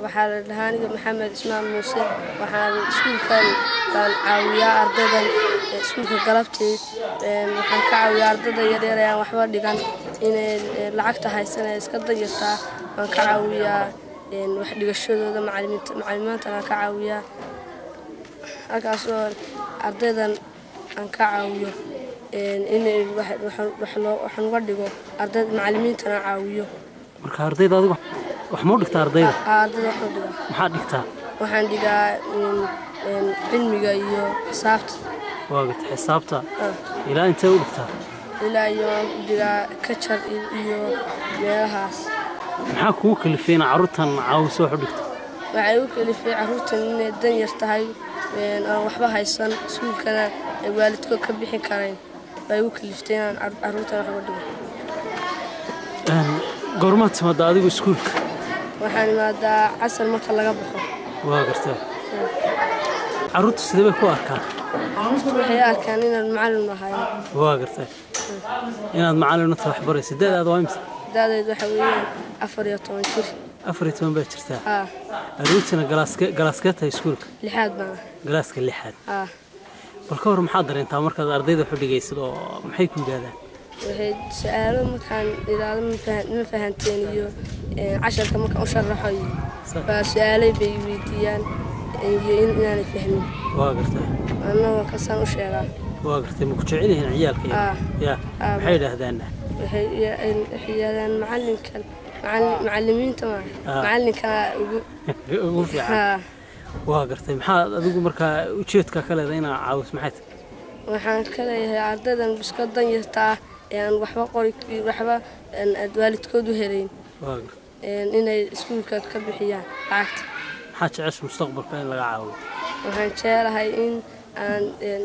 waxaa la dhahaa Maxamed Ismaan Muuse waxaan iskuulkan baan caawiyaa ardaydan iskuulka galabtii waxaan ka caawiyaa ardayda yaryar ee aan waxba dhigan inay lacagta haysan iska dayirtaa waan ka caawiyaa wax dhigashadooda macallimiinta aan ka caawiyaa halkaasoo ardaydan aan ka caawiyo inay waxaan uga dhigo ardayda macallimiintana caawiyo marka ardayda adigu wax ma dhigtaa ardayda ardayda waxaan dhigaa maxaa dhigtaa waxaan dhigaa cilmiga iyo xisaabta waagat xisaabta ilaa intee u dhigtaa ilaa iyo dhigaa kajar iyo meelahaas maxaa kugu kalifay inaad carruurtan caawiso wax u dhigto waxay u kalifay carruurtan inay dan yar tahay aan waxba haysan iskuulkana ay waalidkood ka bixin karayn bay u kaliftay inaan carruurtan wax uga dhigo goormaad timaadaa adigu iskuulka waxaan imaadaa casar marka laga baxo waa gartay carruurtu sidee bay ku arkaan carruurtu waxay arkaan inaan macallin ahay waa gartay inaad macallin u tahay wax barayso da'daada waa imisa da'daydu waxa weeyaan 14 jir 14 baa jirtaa aroortina galaaskee tahay iskuulka lixaad baan galaaska lixaad bal ka hor maxaad dareentaa markaad ardayda wax u dhigaysid oo maxay ku yidhaahdaan waxay su'aalo markaan ilaalo ma fahanteen iyo casharka markaan u sharaxayo baa su'aalay bay weydiiyaan iyo inaanay fahmin waa gartay anagoo kasaan u sheegaa waa gartay ma ku jecel yihiin ciyaalka yaa maxay yidhaahdaan waxay yidhaahdaan macallimiinta macallinka ugu fiican waa gartay maxaad adigu markaa ujeedka ka leedahay inaad caawiso maxay tahay waxaan ka leeyahay ardaydan iska dan yarta ee aan waxba waalidkood u helayn inay iskuulka ka bixiyaan lacagta maxaad jecesha mustaqbalka in laga caawiyo waxaan jecelahay in aan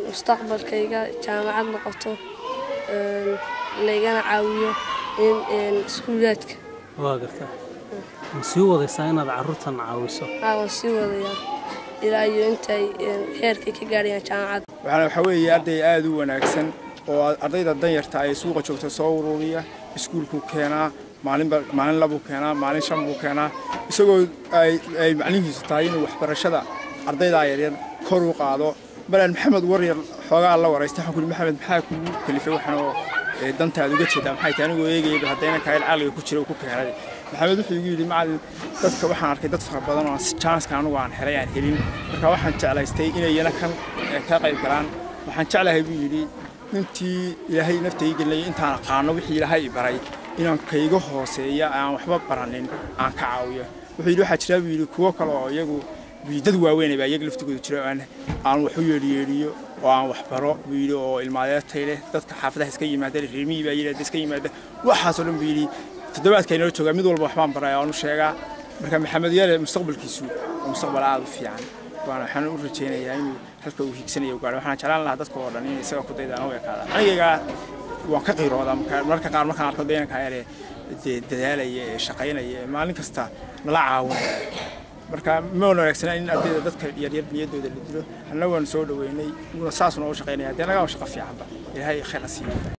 mustaqbalkayga jaamacad noqoto laygana caawiyo in iskuulaadka waa gartaa ma sii wadaysaa inaad carruurtan caawiso waan sii wadayaa ilaa iyo intay heerkay ka gaarayaan jaamacad waxa weeye arday aad u wanaagsan oo ardayda danyarta ay suuqa joogto soo ururiya iskuulku keenaa maalin labu keenaa maalin shan buu keenaa isagoo ay macalimihiisu tahay inuu waxbarashada ardayda yaryar kor u qaado balan maxamed waryar xoogaa la wareystay xukun maxamed maxaa kugu kalifay waxaan oo dantaad uga jeedaa maxay tahay anigoo eegayba haddayna kaayl caqliga ku jira ku keenay maxamed wuxuu igu yidhi macallin dadka waxaan arkay dad fara badan oo chance-ka anigu aan helay aan helin marka waxaan jeclaystay inay yana kan ka qayb galaan waxaan jeclahay buu yidhi intii ilaahay naftayga gelinay intaan aqaano wixii ilaahay baray inaan kayga hooseeya aan waxba baranin aan ka caawiyo wuxuu yidhi waxaa jira buu yidhi kuwo kale oo iyagu dad waaweyn baa iyaga laftigooda jira aan wax u yeedhiyo oo aan wax baro buu yidhi oo ilmaadeertay leh dadka xaafadaha iska yimaada reermihii baa yidhi iska yimaada waxaasoo dhan buu yidhi toddobaadka inoo joogaa mid walba waxbaan baray aan u sheegaa marka maxamed yare mustaqbalkiisu waa mustaqbal aad u fiican waxaan u rajaynayaa inuu halka uu hiigsanayo gaaro waxaan jeclaan lahaa dadka oo dhan inay isaga ku daydaan oo ekaada aniga waan ka qiiroodaa marka qaar markaan arko deynka yare dadaalaya shaqaynaya maalin kasta nala caawinaya marka ma wanaagsanaa in ardayda dadka yaryar niyadooda la dilo anna waan soo dhaweynay una saas noo shaqaynaya hadii naga shaqo fiicanba ilaahay khayr ha siiyo